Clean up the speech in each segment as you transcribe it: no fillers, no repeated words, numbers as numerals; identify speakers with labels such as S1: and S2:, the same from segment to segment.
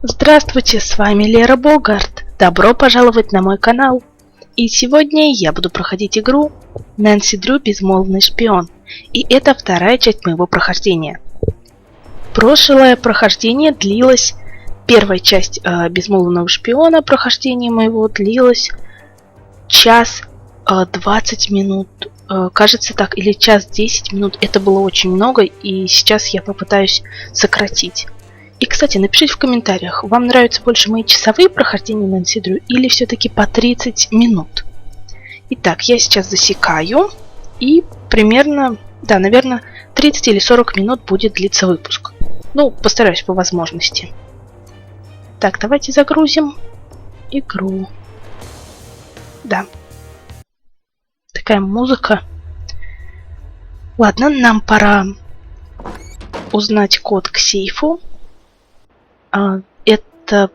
S1: Здравствуйте, с вами Лера Богарт. Добро пожаловать на мой канал. И сегодня я буду проходить игру Нэнси Дрю «Безмолвный шпион». И это вторая часть моего прохождения. Прошлое прохождение длилось... Первая часть «Безмолвного шпиона» прохождения моего длилась час 20 минут. Кажется так, или час 10 минут. Это было очень много, и сейчас я попытаюсь сократить. И, кстати, напишите в комментариях, вам нравятся больше мои часовые прохождения Нэнси Дрю или все-таки по 30 минут. Итак, я сейчас засекаю, и примерно, да, наверное, 30 или 40 минут будет длиться выпуск. Ну, постараюсь по возможности. Так, давайте загрузим игру. Да. Такая музыка. Ладно, нам пора узнать код к сейфу. Это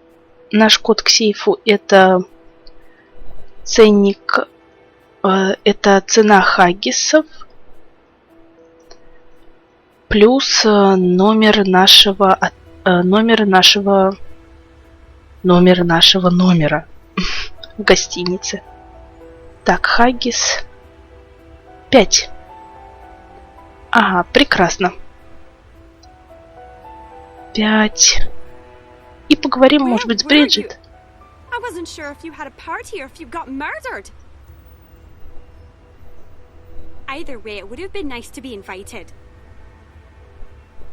S1: наш код к сейфу, это ценник, это цена хаггисов плюс номер нашего номера в гостинице. Так, хаггис 5. Ага, прекрасно. 5. И поговорим, может быть, с Бриджит.
S2: Either way, it would have been nice to be invited.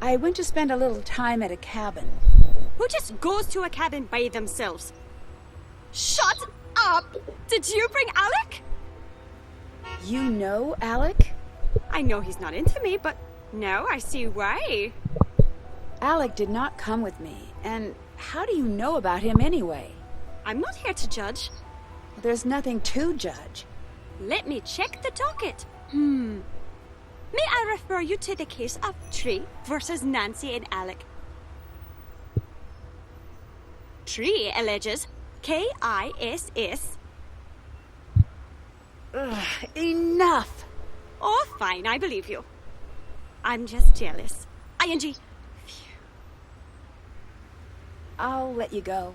S3: I went to spend a little time at a cabin.
S2: Who just goes to a cabin by themselves? Shut up! Did you bring Alec?
S3: You know Alec?
S2: I know he's not into me, but now I see why.
S3: Alec did not come with me, and how do you know about him anyway?
S2: I'm not here to judge.
S3: There's nothing to judge.
S2: Let me check the docket. May I refer you to the case of Tree versus Nancy and Alec? Tree alleges K-I-S-S.
S3: Ugh, enough!
S2: Oh, fine, I believe you. I'm just jealous. ING.
S3: I'll let you go.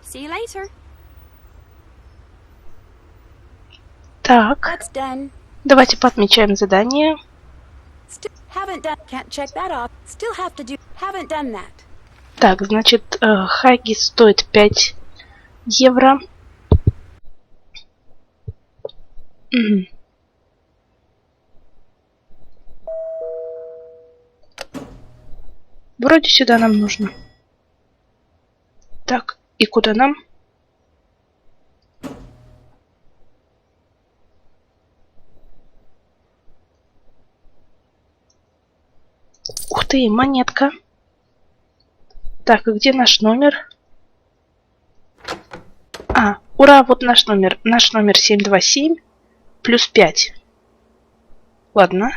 S2: See you later.
S1: Так,
S3: That's done.
S1: давайте поотмечаем задание.
S3: Still haven't done. Can't check that off. Still have to do. Haven't done that.
S1: Так, значит, хаггис стоит 5 евро. Вроде сюда нам нужно. Так, и куда нам? Ух ты, монетка. Так, и где наш номер? Ура, вот наш номер. Наш номер 727 плюс 5. Ладно.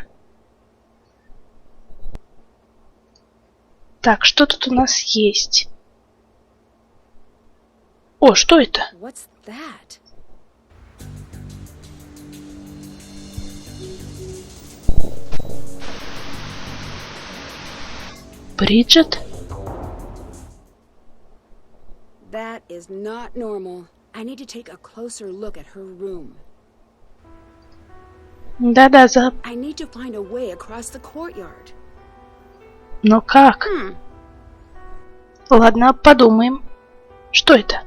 S1: Так, что тут у нас есть? О, что это?
S3: What's that?
S1: Бриджит?
S3: That is not normal. I need to take a closer look at her room.
S1: Да-да,
S3: I need to find a way across the courtyard.
S1: Но как? Ладно, подумаем. Что это?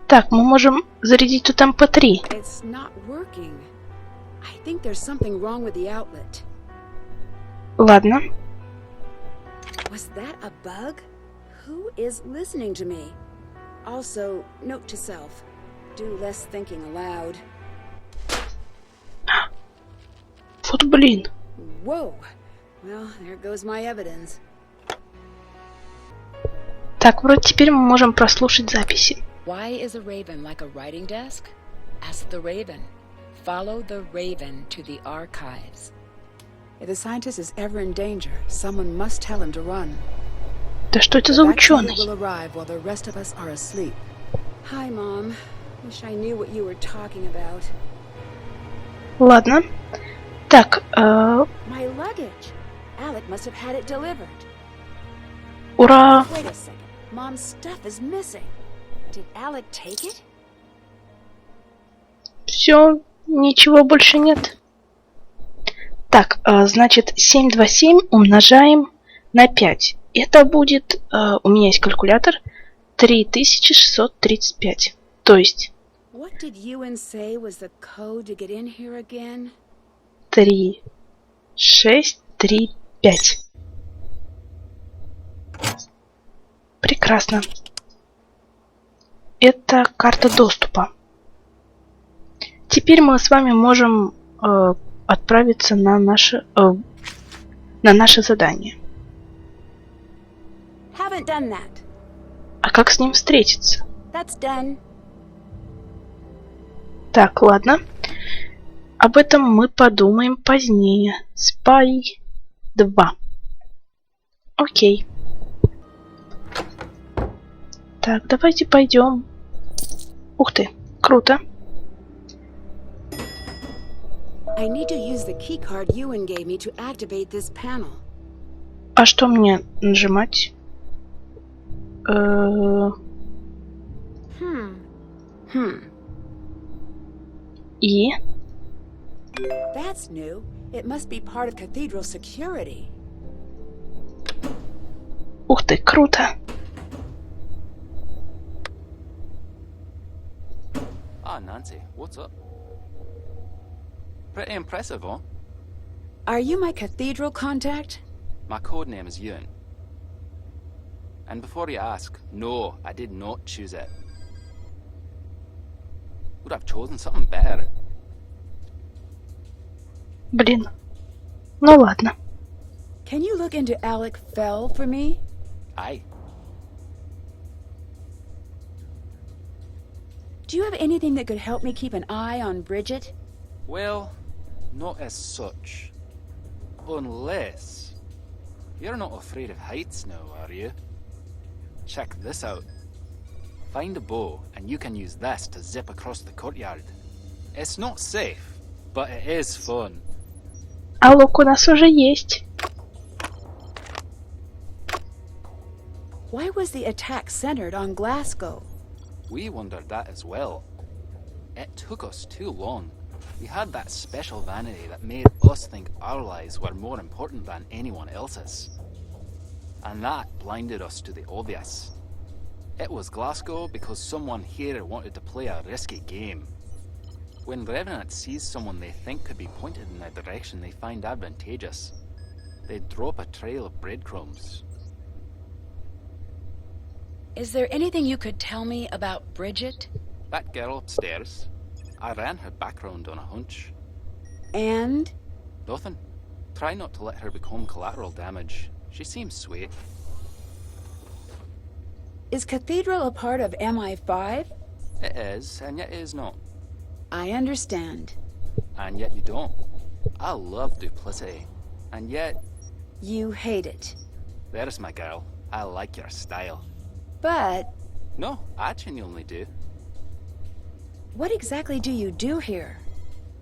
S1: Так, мы можем зарядить тут MP3.
S3: It's not working. I think there's something wrong with the outlet.
S1: Ладно.
S3: Was that a bug? Who is listening to me? Also, note to self. Do less thinking aloud.
S1: Вот блин.
S3: Whoa. Well, there goes my evidence.
S1: Так, вроде теперь мы можем прослушать записи.
S4: Why is a raven like a writing desk? Ask the raven. Follow the raven to the archives.
S3: If the scientist is ever in danger, someone must tell him to run.
S1: Да что это за ученый?
S3: The vaccine will arrive while the rest of us are asleep. Hi, Mom. Wish I knew what you were talking about.
S1: Ладно. Так,
S3: My luggage. Alec must have had it delivered.
S1: Ура!
S3: Wait a second. Mom's stuff is missing. Did Alec take it?
S1: Все, ничего больше нет. Так, значит, 727 умножаем на 5. Это будет, у меня есть калькулятор, 3635. То есть
S3: What did Ewan say was the code to get in here again?
S1: 3, 6, 3, 5. Прекрасно. Это карта доступа. Теперь мы с вами можем отправиться на наше задание.
S3: Haven't done that.
S1: А как с ним встретиться?
S3: That's done.
S1: Так, ладно. Об этом мы подумаем позднее. Спай 2. Окей. Так, давайте пойдем. Ух ты, круто.
S3: I need to use the keycard Ewan gave me to activate this panel.
S1: А что мне нажимать? И?
S3: That's new. It must be part of Cathedral security.
S1: Ух ты, круто.
S5: Ah, Nancy, what's up? Pretty impressive, huh?
S3: Are you my Cathedral contact?
S5: My code name is Ewan. And before you ask, no, I did not choose it. Would have chosen something better.
S1: Блин. Ну ладно.
S3: Can you look into Alec Fell for me?
S5: Aye.
S3: Do you have anything that could help me keep an eye on Bridget?
S5: Well, not as such. Unless... You're not afraid of heights now, are you? Check this out. Find a bow, and you can use this to zip across the courtyard. It's not safe, but it is fun.
S1: А лук у нас уже есть.
S3: Why was the attack centered on Glasgow?
S5: We wondered that as well. It took us too long. We had that special vanity that made us think our lives were more important than anyone else's. And that blinded us to the obvious. It was Glasgow because someone here wanted to play a risky game. When Revenant sees someone they think could be pointed in a direction they find advantageous, they drop a trail of breadcrumbs.
S4: Is there anything you could tell me about Bridget?
S5: That girl upstairs, I ran her background on a hunch.
S3: And?
S5: Nothing. Try not to let her become collateral damage. She seems sweet.
S3: Is Cathedral a part of MI5?
S5: It is, and yet it is not.
S3: I understand.
S5: And yet you don't. I love duplicity. And yet...
S3: You hate it.
S5: There's my girl. I like your style.
S3: But...
S5: No, I genuinely do.
S3: What exactly do you do here?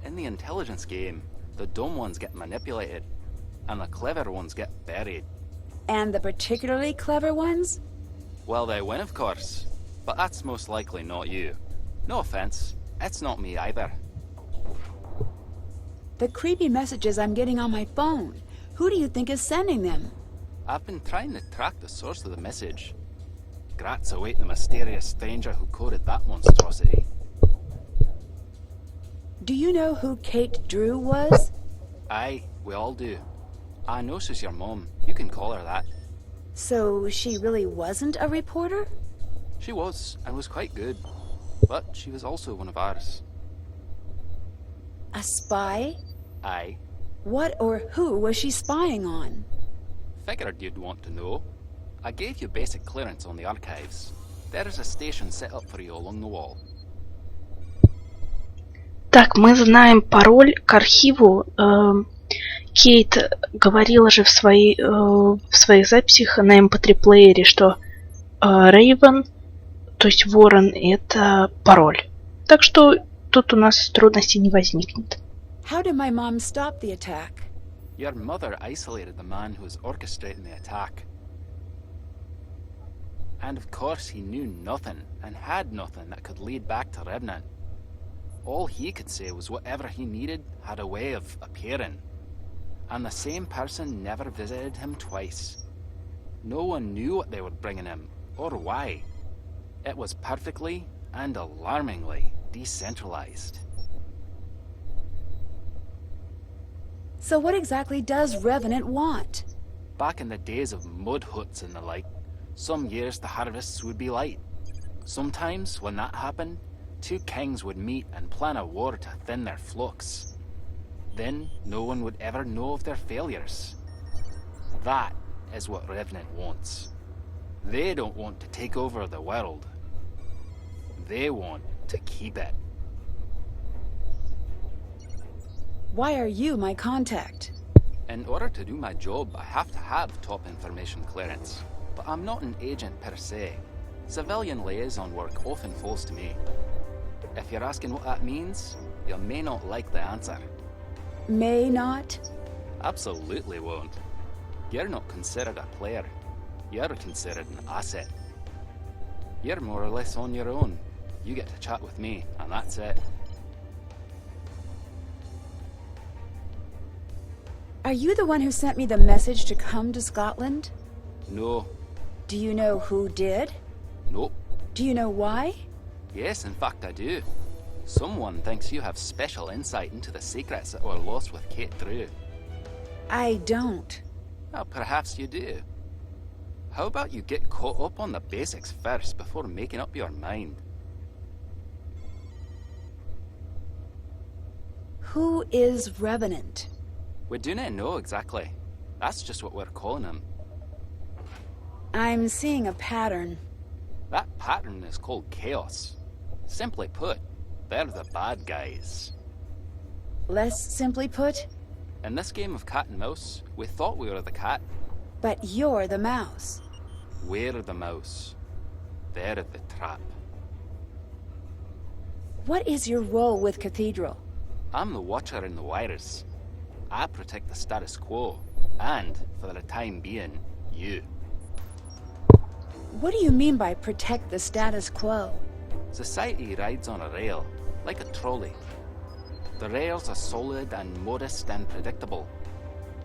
S5: In the intelligence game, the dumb ones get manipulated, and the clever ones get buried.
S3: And the particularly clever ones?
S5: Well, they win, of course. But that's most likely not you. No offense, it's not me either.
S3: The creepy messages I'm getting on my phone. Who do you think is sending them?
S5: I've been trying to track the source of the message. Grats await the mysterious stranger who coded that monstrosity.
S3: Do you know who Kate Drew was?
S5: Aye, we all do. I know she's your mom. You can call her that.
S3: So she really wasn't a reporter?
S5: She was, and was quite good. But she was also one of ours.
S3: A spy?
S5: Aye.
S3: What or who was she spying on?
S5: Figured you'd want to know. I gave you basic clearance on the archives. There is a station set up for you along the wall.
S1: Так, мы знаем пароль к архиву. Кейт говорила же в своих записях на MP3-плеере, что Рейвен, то есть Ворон, это пароль. Так что тут у нас трудностей не возникнет.
S3: How did my mom stop the attack?
S5: Your mother isolated the man who was orchestrating the attack. And of course he knew nothing and had nothing that could lead back to Revenant. All he could say was whatever he needed had a way of appearing. And the same person never visited him twice. No one knew what they were bringing him, or why. It was perfectly and alarmingly decentralized.
S3: So what exactly does Revenant want?
S5: Back in the days of mud huts and the like, some years the harvests would be light. Sometimes, when that happened, two kings would meet and plan a war to thin their flocks. Then, no one would ever know of their failures. That is what Revenant wants. They don't want to take over the world. They want to keep it.
S3: Why are you my contact?
S5: In order to do my job, I have to have top information clearance. But I'm not an agent per se. Civilian liaison work often falls to me. If you're asking what that means, you may not like the answer.
S3: May not?
S5: Absolutely won't. You're not considered a player. You're considered an asset. You're more or less on your own. You get to chat with me, and that's it.
S3: Are you the one who sent me the message to come to Scotland?
S5: No.
S3: Do you know who did?
S5: Nope.
S3: Do you know why?
S5: Yes, in fact I do. Someone thinks you have special insight into the secrets that were lost with Kate Drew.
S3: I don't.
S5: Well, perhaps you do. How about you get caught up on the basics first before making up your mind?
S3: Who is Revenant?
S5: We do not know exactly. That's just what we're calling him.
S3: I'm seeing a pattern.
S5: That pattern is called chaos. Simply put, they're the bad guys.
S3: Less simply put,
S5: In this game of cat and mouse, we thought we were the cat.
S3: but you're the mouse.
S5: We're the mouse. They're the trap.
S3: What is your role with Cathedral?
S5: I'm the watcher in the wires. I protect the status quo, and, for the time being, you.
S3: What do you mean by protect the status quo?
S5: Society rides on a rail, like a trolley. The rails are solid and modest and predictable.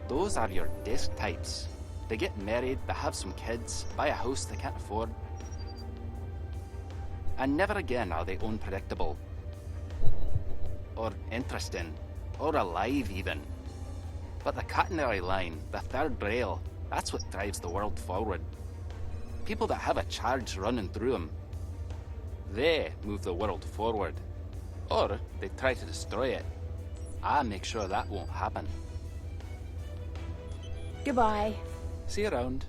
S5: Those are your desk types. They get married, they have some kids, buy a house they can't afford. And never again are they unpredictable. Or interesting. Or alive, even. But the catenary line, the third rail, that's what drives the world forward. People that have a charge running through them, they move the world forward. Or they try to destroy it. I make sure that won't happen.
S3: Goodbye.
S5: See you around.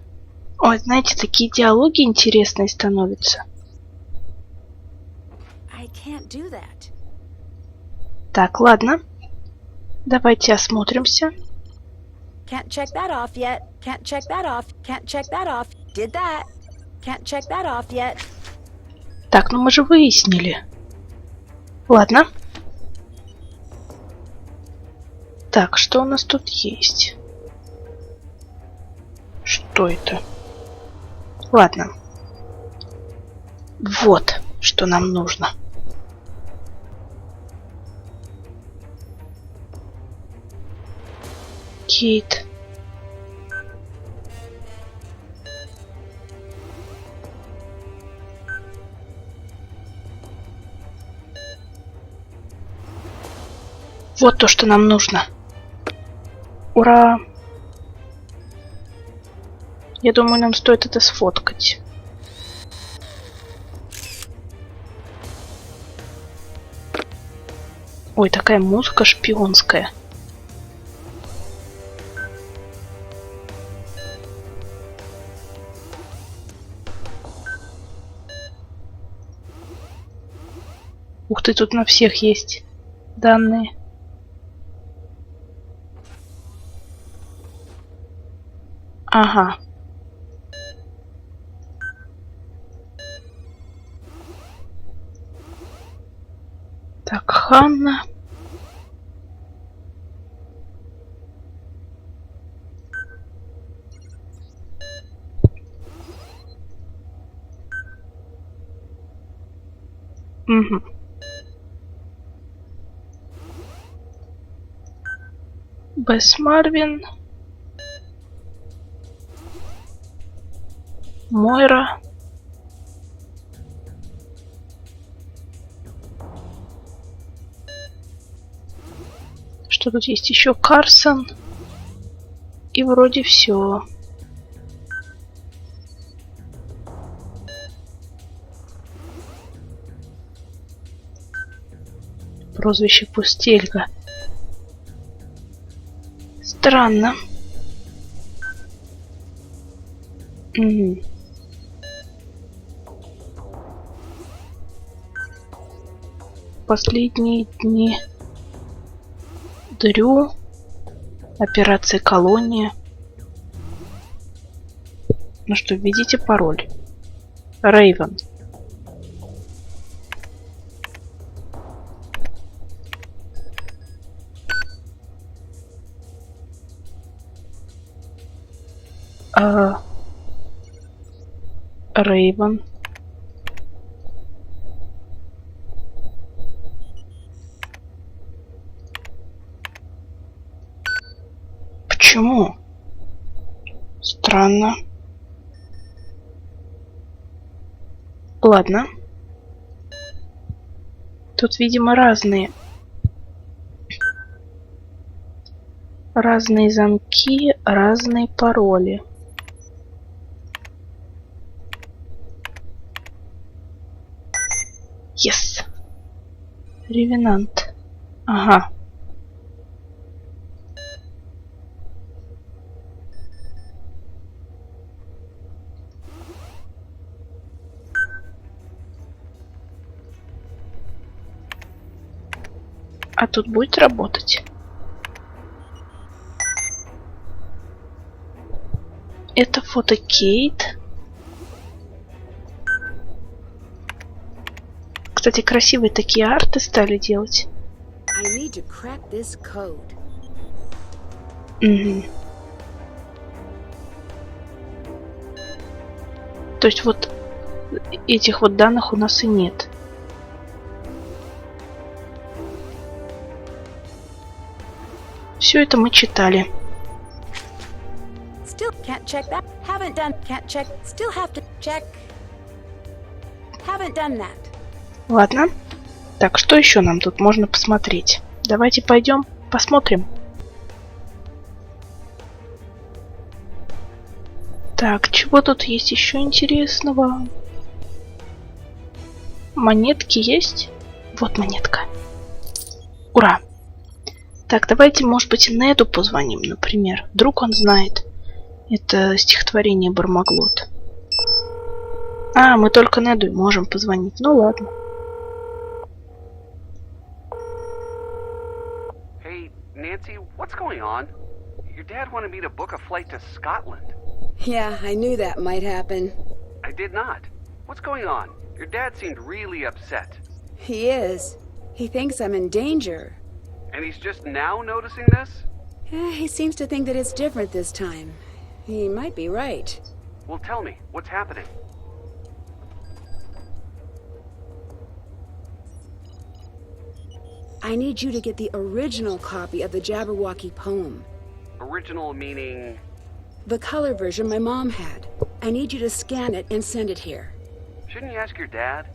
S1: Ой, знаете, такие диалоги интересные становятся.
S3: I can't do that.
S1: Так, ладно. Давайте осмотримся.
S3: Can't check that off yet. Can't check that off. Can't check that off. Did that. Can't check that off yet.
S1: Так, ну мы же выяснили. Ладно. Так, что у нас тут есть? Что это? Ладно. Вот, что нам нужно. Кейт. Вот то, что нам нужно. Ура! Я думаю, нам стоит это сфоткать. Ой, такая музыка шпионская. Ух ты, тут на всех есть данные. Ага. Так, Ханна. Угу. Безмолвный. Мойра. Что тут есть еще? Карсон. И вроде все. Прозвище Пустельга. Странно. Угу. Последние дни Дрю. Операция Колония. Ну что, введите пароль. Рейвен. Рейвен. Почему? Странно. Ладно. Тут, видимо, разные замки, разные пароли. Yes. Ревенант. Ага. А тут будет работать? Это фото Кейт. Кстати, красивые такие арты стали делать. Угу. То есть вот этих вот данных у нас и нет. Все это мы читали.
S3: Still can't check that. Haven't done. Can't check. Still have to check. Haven't done that.
S1: Ладно. Так, что еще нам тут можно посмотреть? Давайте пойдем посмотрим. Так, чего тут есть еще интересного? Монетки есть? Вот монетка. Ура! Так, давайте, может быть, Неду позвоним, например. Вдруг он знает. Это стихотворение Бармаглот. А, мы только Неду можем позвонить. Ну ладно.
S6: Hey, Nancy, what's going on? Your dad wanted me to book a flight to Scotland.
S3: Yeah, I knew that might happen.
S6: I did not. What's going on? Your dad seemed really upset.
S3: He is. He thinks I'm in danger.
S6: And he's just now noticing this?
S3: He seems to think that it's different this time. He might be right.
S6: Well, tell me, what's happening?
S3: I need you to get the original copy of the Jabberwocky poem.
S6: Original meaning...
S3: The color version my mom had. I need you to scan it and send it here.
S6: Shouldn't you ask your dad?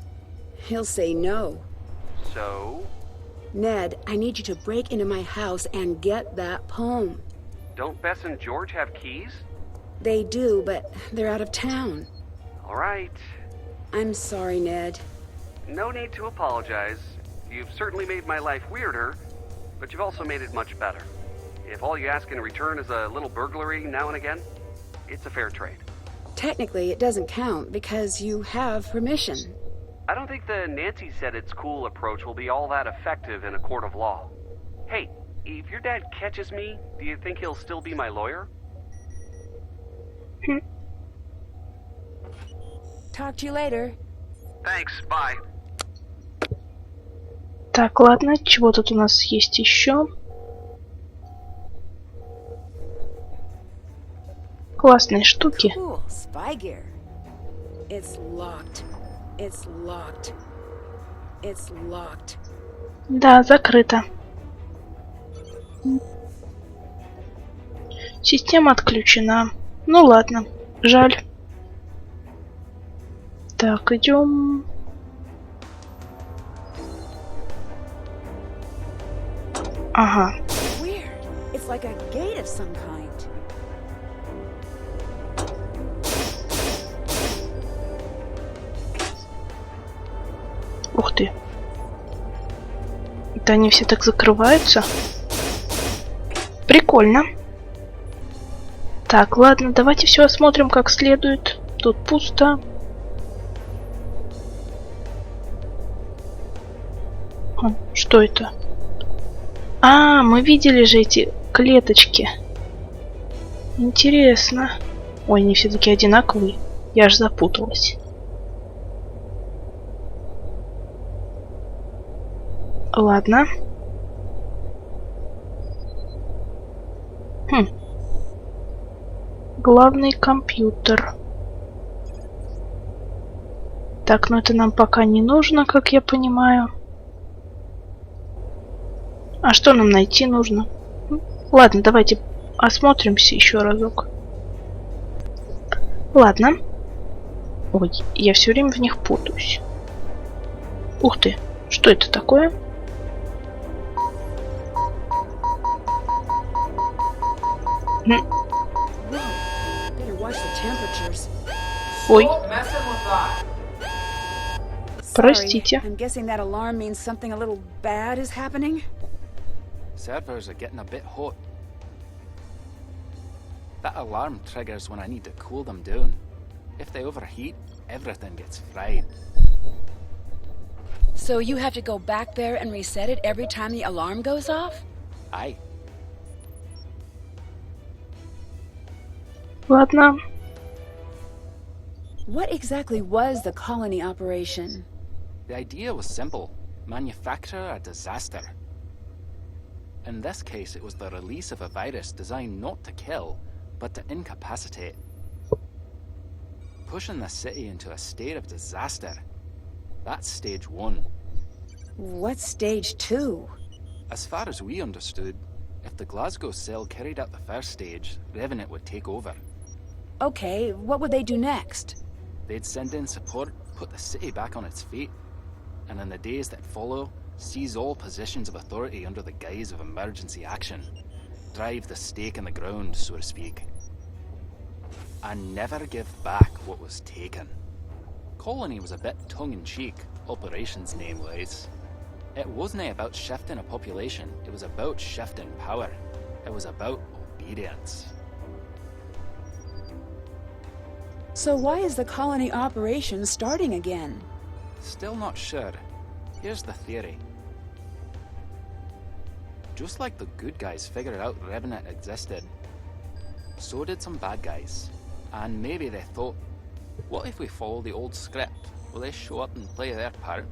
S3: He'll say no.
S6: So?
S3: Ned, I need you to break into my house and get that poem.
S6: Don't Bess and George have keys?
S3: They do, but they're out of town.
S6: All right.
S3: I'm sorry, Ned.
S6: No need to apologize. You've certainly made my life weirder, but you've also made it much better. If all you ask in return is a little burglary now and again, it's a fair trade.
S3: Technically, it doesn't count because you have permission.
S6: I don't think the Nancy said it's cool approach will be all that effective in a court of law. Hey, if your dad catches me, do you think he'll still be my lawyer?
S3: Talk to you later.
S6: Thanks, bye.
S1: Так, ладно, чего тут у нас есть еще? Классные штуки.
S3: Cool, spy gear. It's locked. It's locked. It's locked.
S1: Да, закрыто. Система отключена. Ну ладно, жаль. Так, идем. Ага.
S3: Weird. It's like a gate of some kind.
S1: Ух ты. Это они все так закрываются? Прикольно. Так, ладно, давайте все осмотрим как следует. Тут пусто. Что это? А, мы видели же эти клеточки. Интересно. Ой, они все-таки одинаковые. Я аж запуталась. Ладно. Главный компьютер. Так, ну это нам пока не нужно, как я понимаю. А что нам найти нужно? Ладно, давайте осмотримся еще разок. Ладно. Ой, я все время в них путаюсь. Ух ты, что это такое? Ой. Простите.
S3: I'm guessing that alarm means something a little bad is happening.
S5: Servers are getting a bit hot. That alarm triggers when I need to cool them down. If they overheat, everything gets fried.
S4: So you have to go back there and reset it every time the alarm goes off?
S5: Aye.
S1: Ладно.
S3: What exactly was the colony operation?
S5: The idea was simple. Manufacture a disaster. In this case, it was the release of a virus designed not to kill, but to incapacitate. Pushing the city into a state of disaster. That's stage 1.
S3: What's stage 2?
S5: As far as we understood, if the Glasgow cell carried out the first stage, Revenant would take over.
S3: Okay, what would they do next?
S5: They'd send in support, put the city back on its feet, and in the days that follow, seize all positions of authority under the guise of emergency action. Drive the stake in the ground, so to speak. And never give back what was taken. Colony was a bit tongue-in-cheek, operations name-wise. It wasn't about shifting a population, it was about shifting power. It was about obedience.
S3: So why is the colony operation starting again?
S5: Still not sure. Here's the theory. Just like the good guys figured out Revenant existed, so did some bad guys. And maybe they thought, what if we follow the old script? Will they show up and play their part?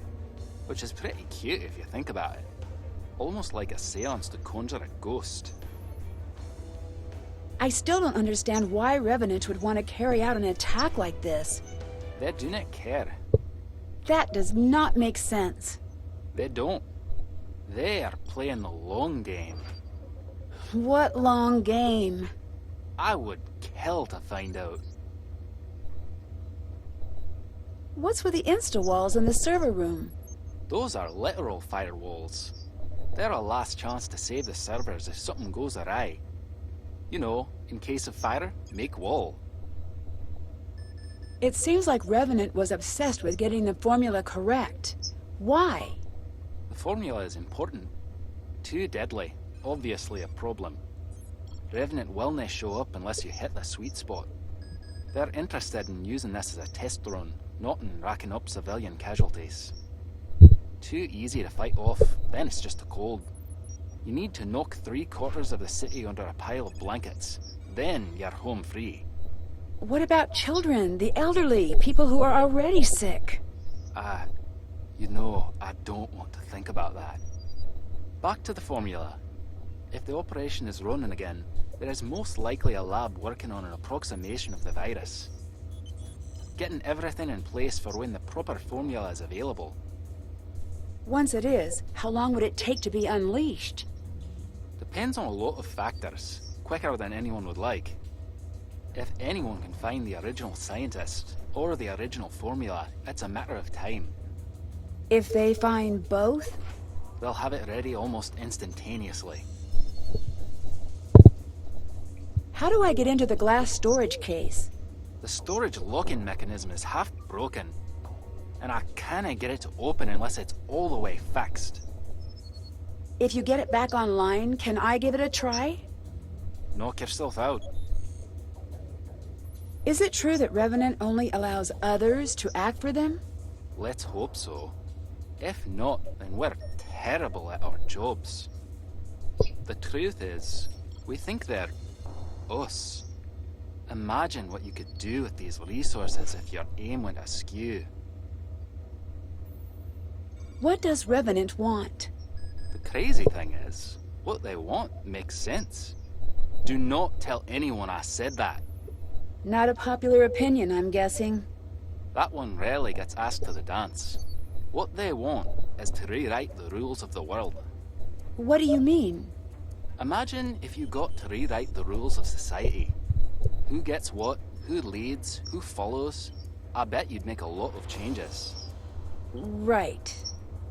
S5: Which is pretty cute if you think about it. Almost like a seance to conjure a ghost.
S3: I still don't understand why Revenant would want to carry out an attack like this.
S5: They do not care.
S3: That does not make sense.
S5: They don't. They are playing the long game.
S3: What long game?
S5: I would kill to find out.
S3: What's with the insta-walls in the server room?
S5: Those are literal firewalls. They're a last chance to save the servers if something goes awry. You know, in case of fire, make wall.
S3: It seems like Revenant was obsessed with getting the formula correct. Why?
S5: The formula is important. Too deadly. Obviously a problem. Revenant will not show up unless you hit the sweet spot. They're interested in using this as a test run, not in racking up civilian casualties. Too easy to fight off, then it's just a cold. You need to knock 3/4 of the city under a pile of blankets. Then you're home free.
S3: What about children, the elderly, people who are already sick?
S5: You know, I don't want to think about that. Back to the formula. If the operation is running again, there is most likely a lab working on an approximation of the virus. Getting everything in place for when the proper formula is available.
S3: Once it is, how long would it take to be unleashed?
S5: Depends on a lot of factors, quicker than anyone would like. If anyone can find the original scientist, or the original formula, it's a matter of time.
S3: If they find both?
S5: They'll have it ready almost instantaneously.
S3: How do I get into the glass storage case?
S5: The storage locking mechanism is half broken, and I can't get it to open unless it's all the way fixed.
S3: If you get it back online, can I give it a try?
S5: Knock yourself out.
S3: Is it true that Revenant only allows others to act for them?
S5: Let's hope so. If not, then we're terrible at our jobs. The truth is, we think they're us. Imagine what you could do with these resources if your aim went askew.
S3: What does Revenant want?
S5: The crazy thing is, what they want makes sense. Do not tell anyone I said that.
S3: Not a popular opinion, I'm guessing.
S5: That one rarely gets asked to the dance. What they want is to rewrite the rules of the world.
S3: What do you mean?
S5: Imagine if you got to rewrite the rules of society. Who gets what, who leads, who follows. I bet you'd make a lot of changes.
S3: Right.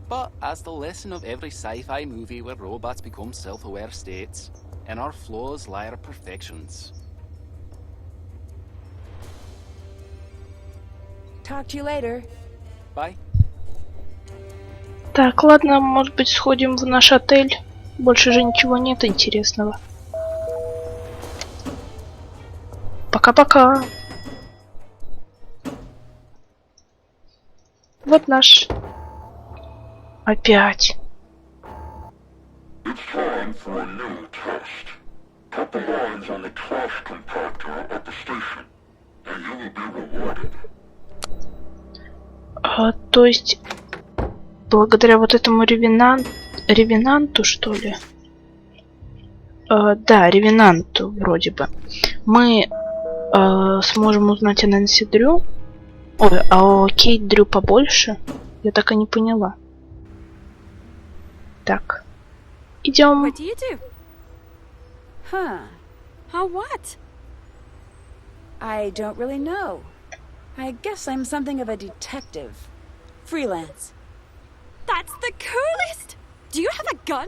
S5: But as the lesson of every sci-fi movie where robots become self-aware states, in our flaws lie our perfections.
S3: Talk to you later.
S5: Bye.
S1: Так, ладно, может быть, сходим в наш отель. Больше же ничего нет интересного. Пока-пока. Вот наш. Опять.
S7: It's time for a new test. Cut the lines on the trash compactor at the station, and you will be rewarded.
S1: То есть, благодаря вот этому ревенанту, что ли? Да, ревенанту вроде бы. Мы сможем узнать о Нэнси Дрю. Ой, а о Кейт Дрю побольше? Я так и не поняла. Так, идем.
S2: What do you do?
S3: Huh.
S2: Huh, what?
S3: I don't really know. I guess I'm something of a detective. Freelance.
S2: That's the coolest! Do you have a gun?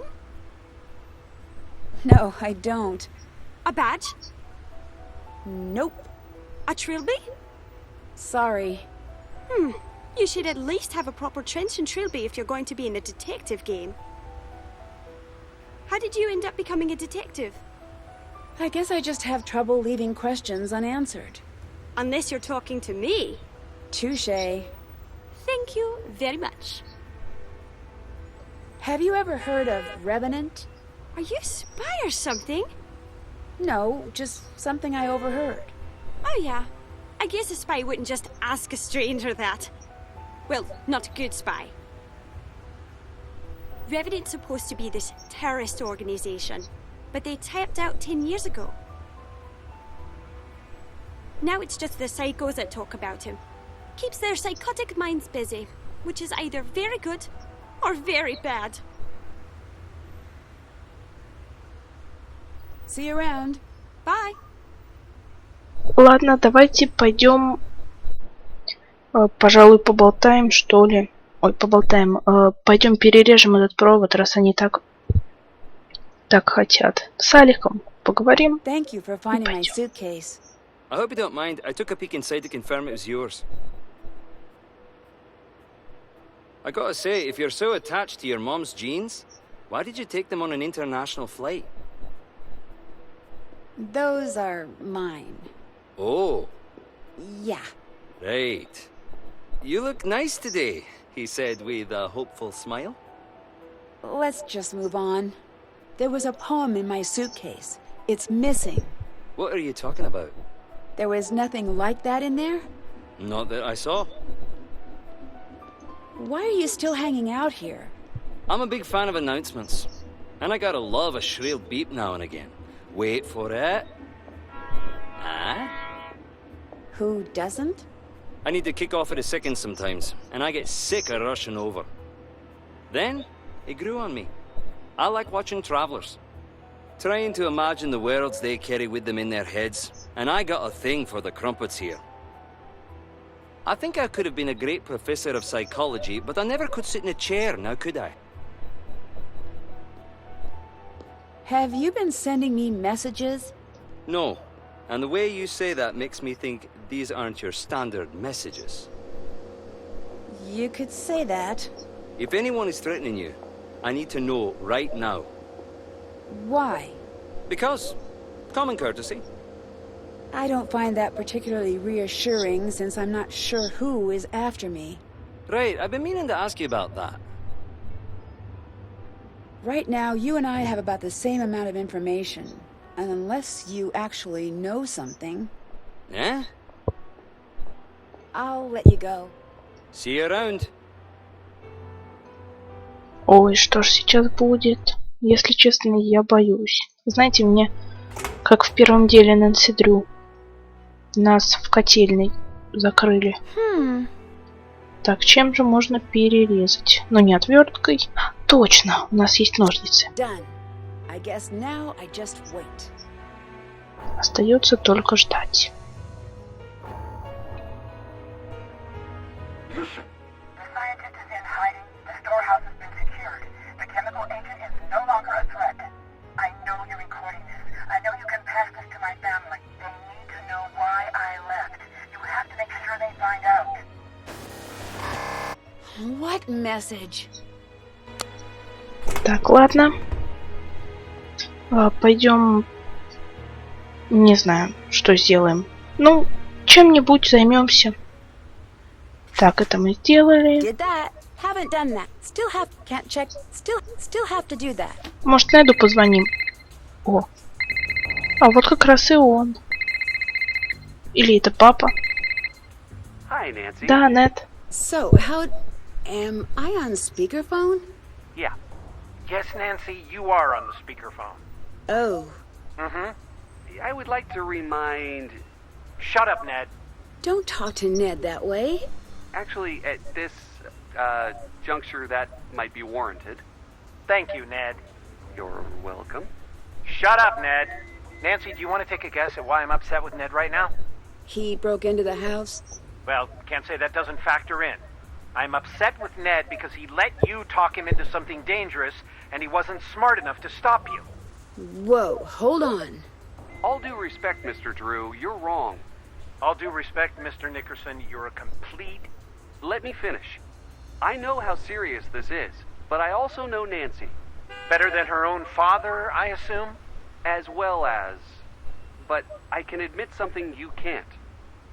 S3: No, I don't.
S2: A badge?
S3: Nope.
S2: A trilby?
S3: Sorry.
S2: You should at least have a proper trench and trilby if you're going to be in a detective game. How did you end up becoming a detective?
S3: I guess I just have trouble leaving questions unanswered.
S2: Unless you're talking to me.
S3: Touché.
S2: Thank you very much.
S3: Have you ever heard of Revenant?
S2: Are you a spy or something?
S3: No, just something I overheard.
S2: Oh yeah. I guess a spy wouldn't just ask a stranger that. Well, not a good spy. Revenant's supposed to be this terrorist organization, but they tapped out 10 years ago. Now it's just the psychos that talk about him. Keeps their psychotic minds busy, which is either very good or very bad.
S3: See you around.
S2: Bye.
S1: Ладно, давайте пойдем, пожалуй, поболтаем, что ли. Ой, поболтаем. Пойдем перережем этот провод, раз они так хотят. С Аликом поговорим.
S3: Thank you for finding my suitcase.
S8: I hope you don't mind. I took a peek inside to confirm it was yours. I gotta say, if you're so attached to your mom's jeans, why did you take them on an international flight?
S3: Those are mine.
S8: Oh,
S3: Yeah.
S8: right. You look nice today, he said with a hopeful smile.
S3: Let's just move on. There was a poem in my suitcase. It's missing.
S8: What are you talking about?
S3: There was nothing like that in there?
S8: Not that I saw.
S3: Why are you still hanging out here?
S8: I'm a big fan of announcements, and I gotta love a shrill beep now and again. Wait for it. Ah?
S3: Who doesn't?
S8: I need to kick off at a second sometimes, and I get sick of rushing over. Then, it grew on me. I like watching travelers, trying to imagine the worlds they carry with them in their heads, and I got a thing for the crumpets here. I think I could have been a great professor of psychology, but I never could sit in a chair, now could I?
S3: Have you been sending me messages?
S8: No, and the way you say that makes me think these aren't your standard messages.
S3: You could say that.
S8: If anyone is threatening you, I need to know right now.
S3: Why?
S8: Because common courtesy.
S3: I don't find that particularly reassuring since I'm not sure who is after me.
S8: Right, I've been meaning to ask you about that.
S3: Right now, you and I have about the same amount of information. And unless you actually know something...
S8: Yeah?
S3: I'll let you go.
S8: See you around.
S1: Ой, что ж сейчас будет? Если честно, я боюсь. Знаете, мне, как в первом деле Нэнси Дрю, нас в котельной закрыли. Так, чем же можно перерезать? Ну, не отверткой. Точно, у нас есть ножницы. Остается только ждать.
S3: What message?
S1: Так, ладно. Пойдем. Не знаю, что сделаем. Ну, чем-нибудь займемся. Так, это мы сделали. Может, Неду позвоним? О. А вот как раз и он. Или это папа?
S6: Hi, Nancy.
S1: Да, Нед.
S3: So, how... Am I on speakerphone?
S9: Yeah. Yes, Nancy, you are on the speakerphone.
S3: Oh.
S9: Mm-hmm.
S6: I would like to remind...
S9: Shut up, Ned.
S3: Don't talk to Ned that way.
S6: Actually, at this, juncture, that might be warranted.
S9: Thank you, Ned.
S6: You're welcome.
S9: Shut up, Ned. Nancy, do you want to take a guess at why I'm upset with Ned right now?
S3: He broke into the house?
S9: Well, can't say that doesn't factor in. I'm upset with Ned because he let you talk him into something dangerous, and he wasn't smart enough to stop you.
S3: Whoa, hold on.
S6: All due respect, Mr. Drew, you're wrong.
S9: All due respect, Mr. Nickerson, you're a complete...
S6: Let me finish. I know how serious this is, but I also know Nancy.
S9: Better than her own father, I assume?
S6: As well as... But I can admit something you can't.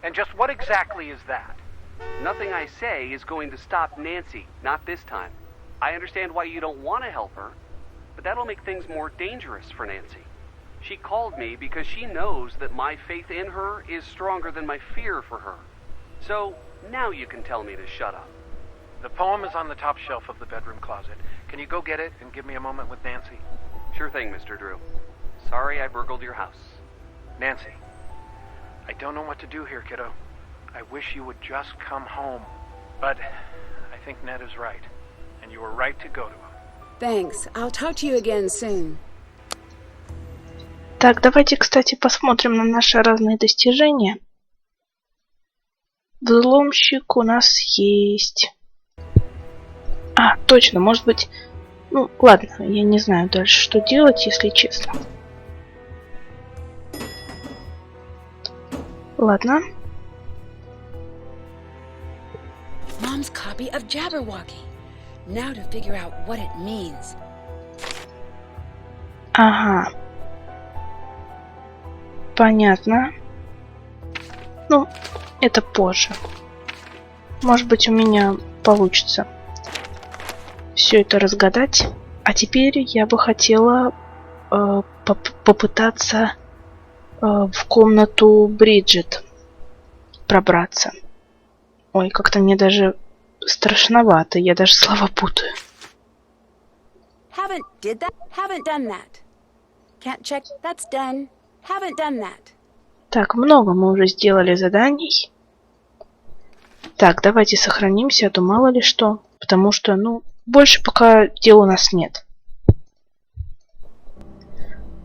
S9: And just what exactly is that?
S6: Nothing I say is going to stop Nancy, not this time. I understand why you don't want to help her, but that'll make things more dangerous for Nancy. She called me because she knows that my faith in her is stronger than my fear for her. So, now you can tell me to shut up.
S9: The poem is on the top shelf of the bedroom closet. Can you go get it and give me a moment with Nancy?
S6: Sure thing, Mr. Drew. Sorry I burgled your house.
S9: Nancy, I don't know what to do here, kiddo. I wish you would just come home. But I think Ned is right. And you were right to go to him.
S3: Thanks. I'll talk to you again soon.
S1: Так, давайте, кстати, посмотрим на наши разные достижения. Взломщик у нас есть. А, точно, может быть... Ну, ладно, я не знаю дальше, что делать, если честно. Ладно.
S3: Mom's copy of Jabberwocky. Now to figure out what it means.
S1: Ага. Понятно. Ну, это позже. Может быть, у меня получится все это разгадать. А теперь я бы хотела попытаться в комнату Бриджит пробраться. Ой, как-то мне даже страшновато. Я даже слова путаю.
S3: Haven't done that. Can't check. That's done. Haven't done that.
S1: Так, много мы уже сделали заданий. Так, давайте сохранимся, а то мало ли что. Потому что, ну, больше пока дел у нас нет.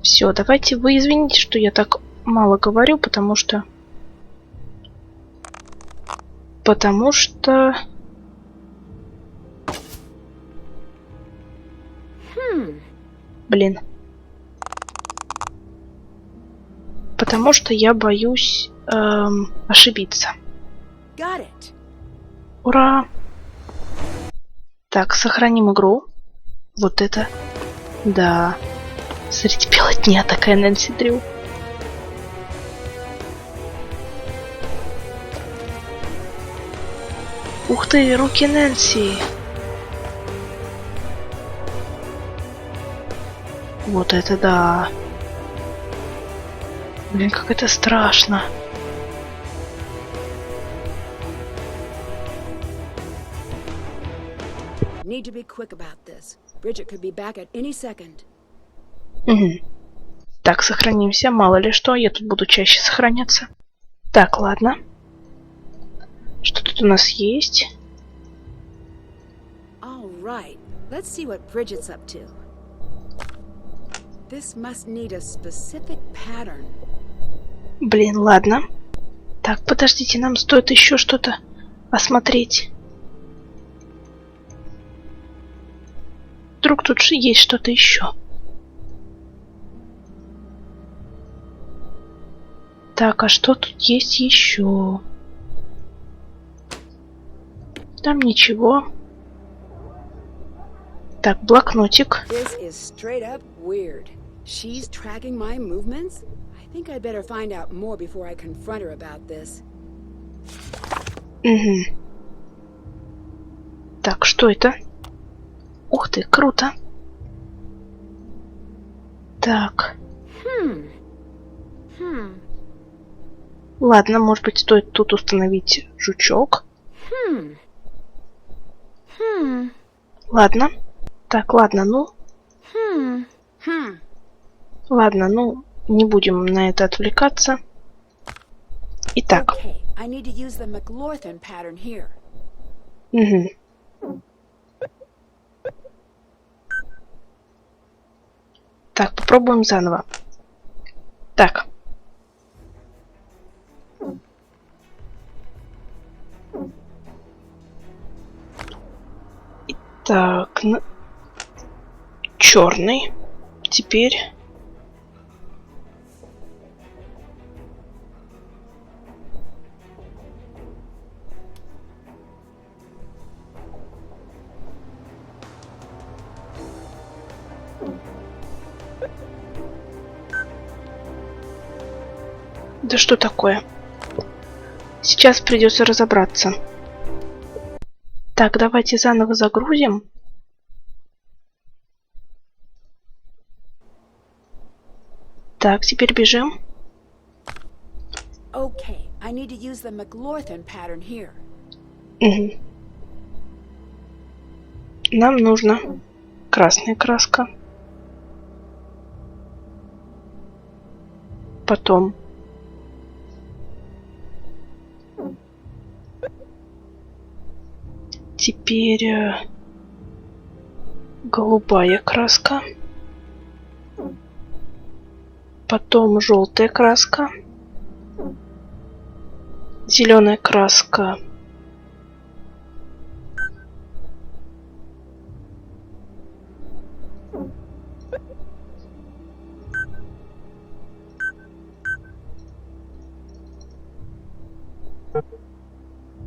S1: Все, давайте, вы извините, что я так мало говорю, потому что... Блин. Потому что я боюсь ошибиться. Ура! Так, сохраним игру. Вот это. Да. Среди бела дня такая Нэнси Дрю. Ух ты, руки Нэнси. Вот это да. Блин, как это страшно.
S3: Need to be quick about this. Bridget could be back at any second.
S1: Так, сохранимся. Мало ли что, я тут буду чаще сохраняться. Так, ладно. Что тут у нас есть?
S3: All right. Let's see what Bridget's up to. This must need a specific pattern.
S1: Блин, ладно. Так, подождите, нам стоит еще что-то осмотреть. Вдруг тут же есть что-то еще. Так, а что тут есть еще? Там ничего. Так, блокнотик.
S3: This is straight up weird. She's tracking my movements? I think I better find out more before I confront her about this.
S1: Так, что это? Ух ты, круто. Так. Ладно, может быть, стоит тут установить жучок. Ладно. Так, ладно, ну. Ладно, ну, не будем на это отвлекаться. Итак. Так, попробуем заново. Так. Так, черный. Теперь да что такое? Сейчас придется разобраться. Так, давайте заново загрузим. Так, теперь бежим.
S3: Okay, I need to use the McLaughlin pattern here.
S1: Нам нужна красная краска. Потом теперь голубая краска. Потом желтая краска. Зеленая краска.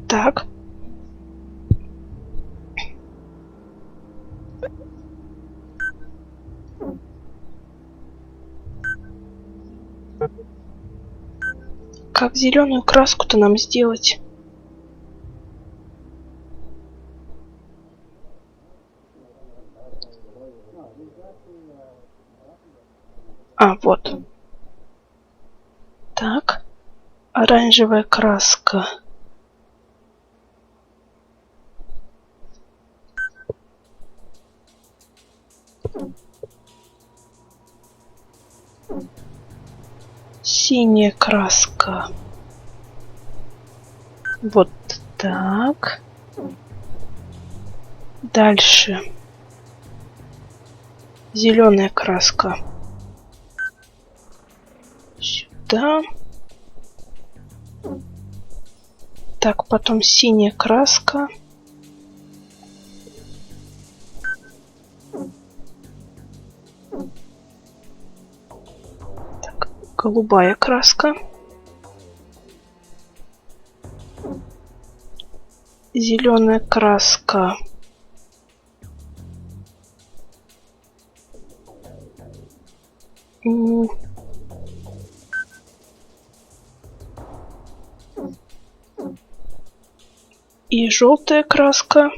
S1: Так. Как зеленую краску-то нам сделать? А, вот. Так. Оранжевая краска. Синяя краска. Вот так. Дальше. Зеленая краска. Сюда. Так, потом синяя краска. Так, голубая краска. Зеленая краска. И желтая краска.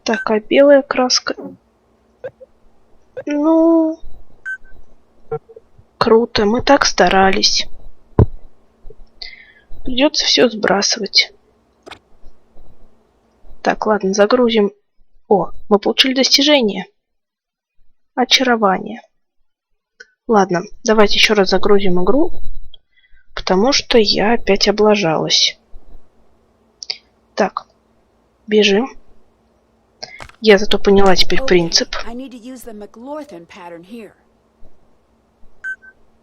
S1: Так, а белая краска? Ну, круто, мы так старались. Придется все сбрасывать. Так, ладно, загрузим. О, мы получили достижение. Очарование. Ладно, давайте еще раз загрузим игру, потому что я опять облажалась. Так, бежим. Я зато поняла теперь принцип.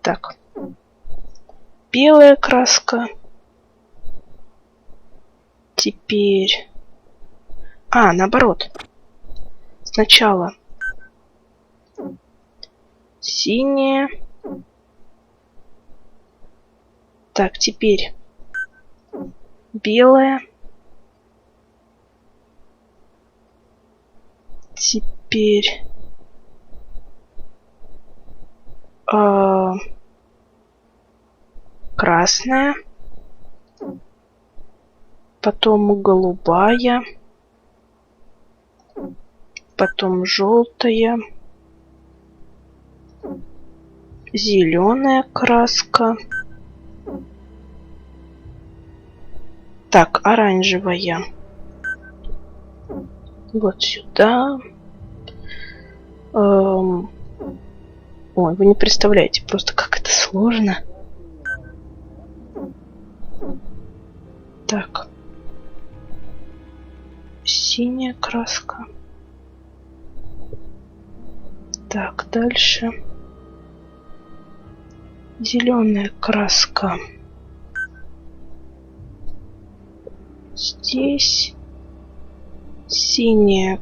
S1: Так. Белая краска. Теперь... А, наоборот. Сначала синяя. Так, теперь белая. Теперь красная. Потом голубая. Потом желтая. Зеленая краска. Так, оранжевая. Вот сюда. Ой, вы не представляете просто, как это сложно. Так. Синяя краска. Так, дальше. Зеленая краска. Здесь синяя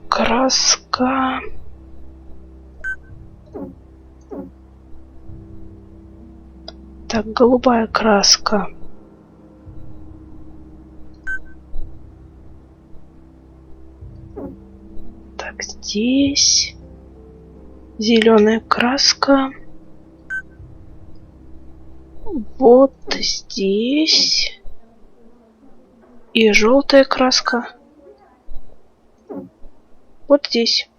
S1: краска. Так, голубая краска. Так, здесь зеленая краска. Вот здесь. И желтая краска. Вот здесь.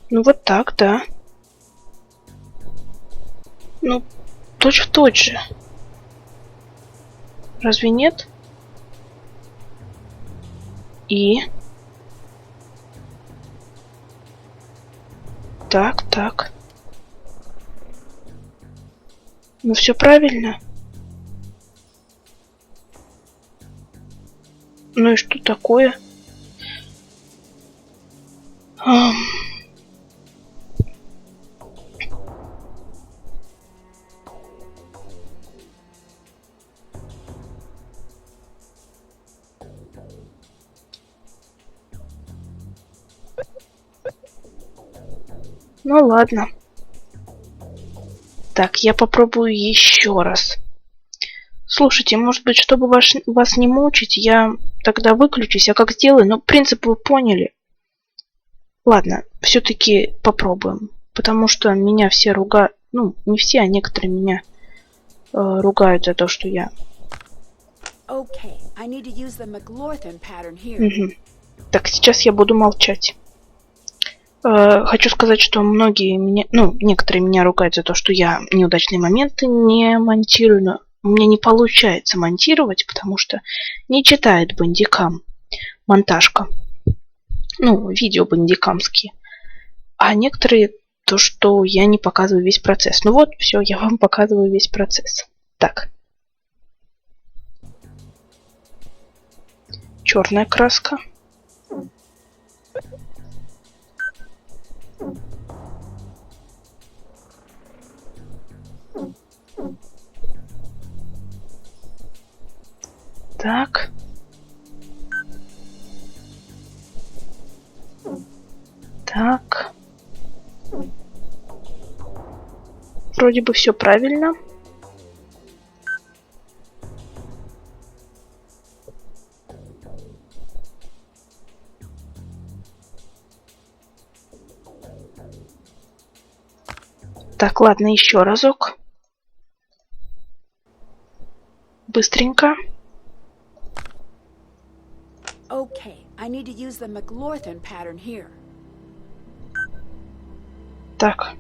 S1: Ну вот так, да. Ну, точь-в-точь же. Разве нет? И... Так, так. Ну все правильно. Ну и что такое? Ну ладно. Так, я попробую еще раз. Слушайте, может быть, чтобы вас не мучить, я тогда выключусь, а как сделаю? Ну, принцип вы поняли. Ладно, все-таки попробуем. Потому что меня все ругают. Ну, не все, а некоторые меня ругают за то, что я... Угу. Так, сейчас я буду молчать. Хочу сказать, что многие меня, ну, некоторые меня ругают за то, что я неудачные моменты не монтирую, но у меня не получается монтировать, потому что не читает бандикам монтажка. Ну, видео бандикамские. А некоторые то, что я не показываю весь процесс. Ну вот, все, я вам показываю весь процесс. Так. Черная краска. Так. Так. Вроде бы все правильно. Так, ладно, еще разок. Быстренько.
S3: Okay, I need to use the McLaughlin pattern here.
S1: Так.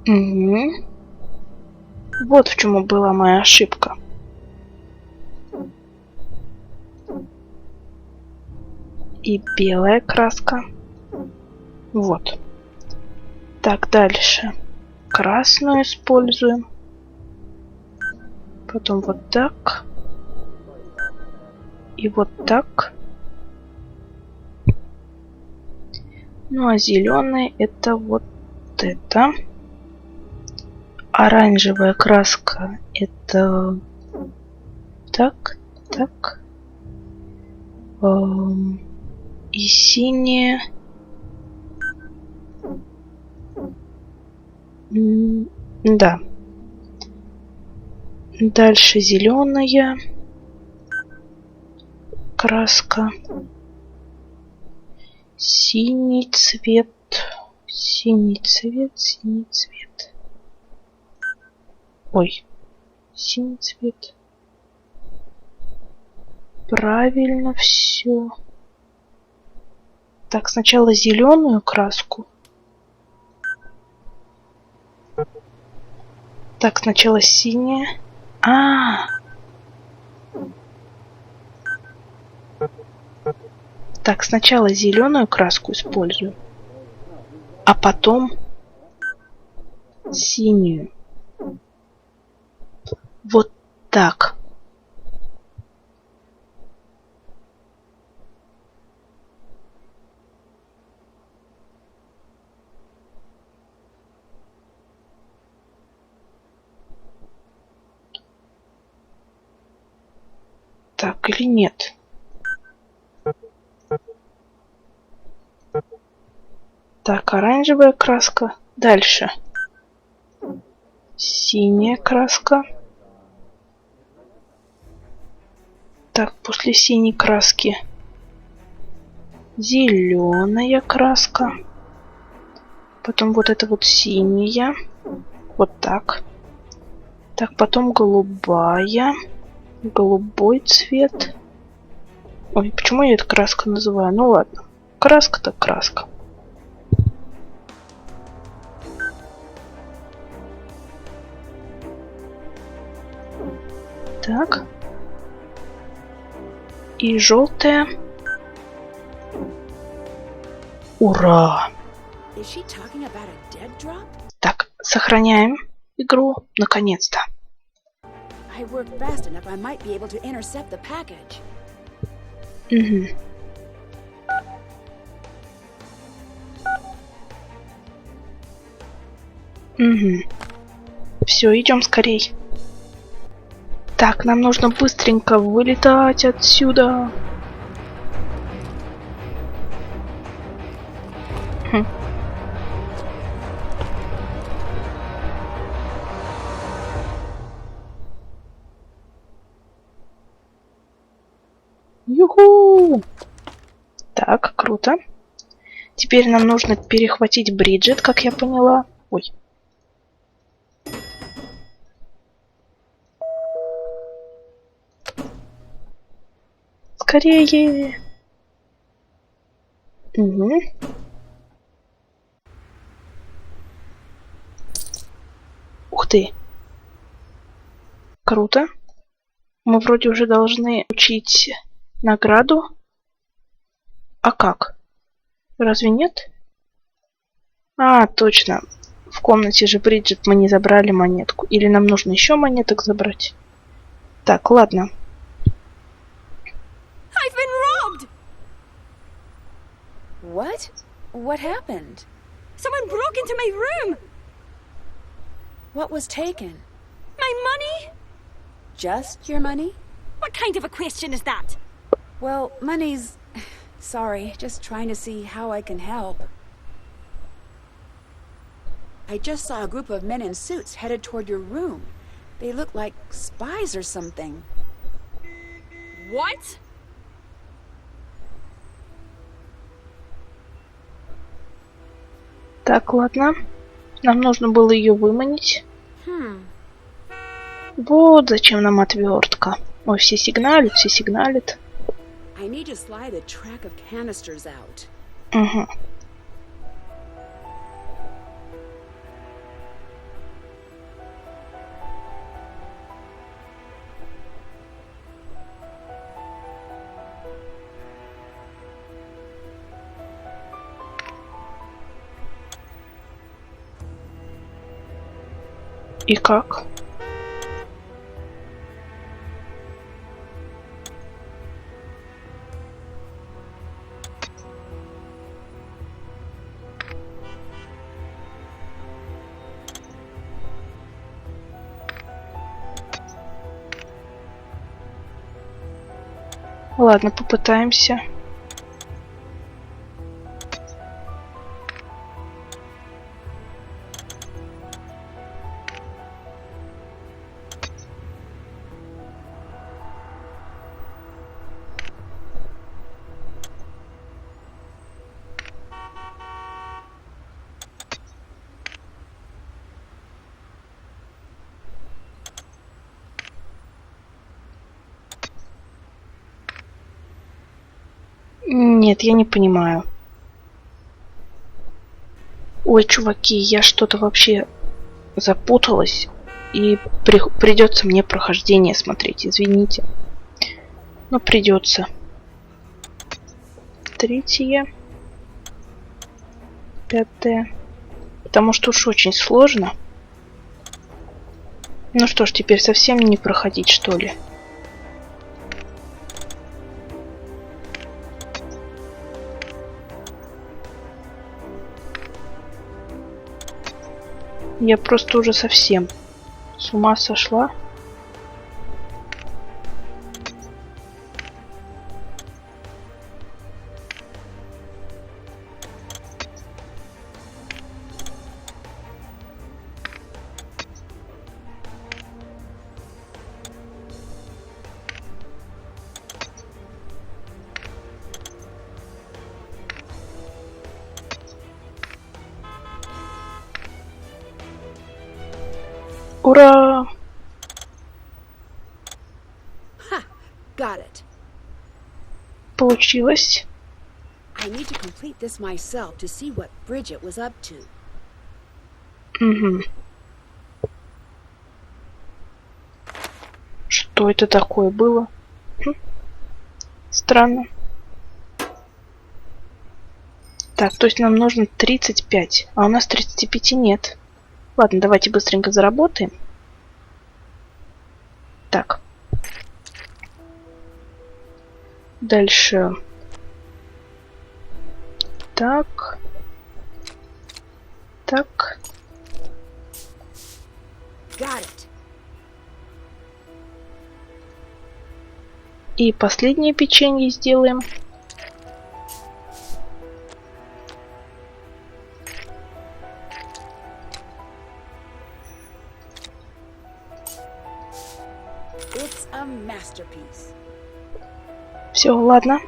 S1: Угу. Вот в чем была моя ошибка. И белая краска. Вот. Так, дальше. Красную используем. Потом вот так. И вот так. Ну а зеленый это вот это. Оранжевая краска это так, так. И синяя. Да. Дальше зеленая краска. Синий цвет. Синий цвет, синий цвет. Ой, синий цвет. Правильно все. Так, сначала зеленую краску. Так, сначала синяя. Так, сначала зеленую краску использую, а потом синюю. Вот так. Так или нет? Так, оранжевая краска. Дальше. Синяя краска. Так, после синей краски зеленая краска. Потом вот это вот синяя. Вот так. Так, потом голубая. Голубой цвет. Ой, почему я это краска называю? Ну ладно. Краска так краска. Так. И желтая. Ура! Так, сохраняем игру. Наконец-то. Угу. Угу. Все, идем скорей. Так, нам нужно быстренько вылетать отсюда. Юху! Так, круто. Теперь нам нужно перехватить Бриджит, как я поняла. Ой. Скорее! Угу. Ух ты! Круто. Мы вроде уже должны получить награду. А как? Разве нет? А, точно. В комнате же Бриджит мы не забрали монетку. Или нам нужно еще монеток забрать? Так, ладно.
S2: I've been robbed!
S3: What? What happened?
S2: Someone broke into my room!
S3: What was taken?
S2: My money?
S3: Just your money?
S2: What kind of a question is that?
S3: Well, money's... Sorry, just trying to see how I can help. I just saw a group of men in suits headed toward your room. They look like spies or something.
S2: What?
S1: Так, ладно. Нам нужно было ее выманить. Вот зачем нам отвертка. Ой, все сигналят, все сигналят.
S3: I need to slide a track of canisters out.
S1: Угу. И как? Ладно, попытаемся. Нет, я не понимаю. Ой, чуваки, я что-то вообще запуталась. И придется мне прохождение смотреть, извините. Но придется. Третье. Пятое. Потому что уж очень сложно. Ну что ж, теперь совсем не проходить, что ли? Я просто уже совсем с ума сошла. Ура!
S3: Ha! Got it.
S1: Получилось.
S3: I need to complete this myself to see what Bridget was up to.
S1: Угу. Что это такое было? Странно. Так, то есть нам нужно 35, а у нас 35 нет. Ладно, давайте быстренько заработаем. Так. Дальше. Так. Так.
S3: Got it.
S1: И последнее печенье сделаем.
S3: It's a masterpiece.
S1: Все, ладно.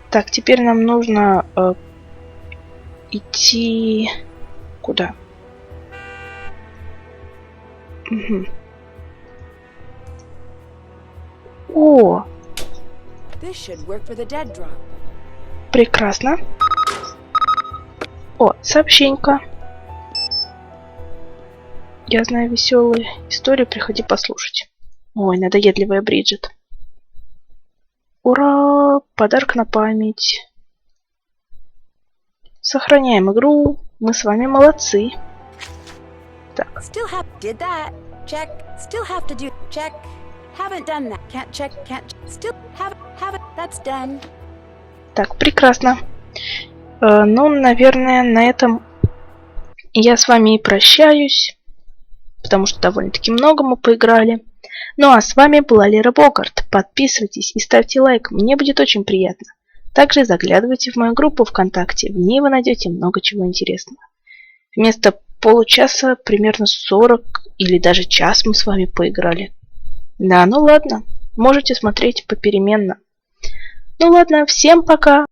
S1: Так, теперь нам нужно идти куда? Угу. О,
S3: This should work for the dead drop.
S1: прекрасно. О, сообщенька. Я знаю веселые истории, приходи послушать. Ой, надоедливая Бриджит. Ура! Подарок на память. Сохраняем игру. Мы с вами молодцы. Так.
S3: Still have did that. Check. Still have to do. Check. Haven't done that. Can't check. Can't. Still have it. That's done.
S1: Так, прекрасно. Ну, наверное, на этом я с вами и прощаюсь, потому что довольно-таки много мы поиграли. Ну а с вами была Лера Богарт. Подписывайтесь и ставьте лайк, мне будет очень приятно. Также заглядывайте в мою группу ВКонтакте, в ней вы найдете много чего интересного. Вместо получаса примерно 40 или даже час мы с вами поиграли. Да, ну ладно, можете смотреть попеременно. Ну ладно, всем пока!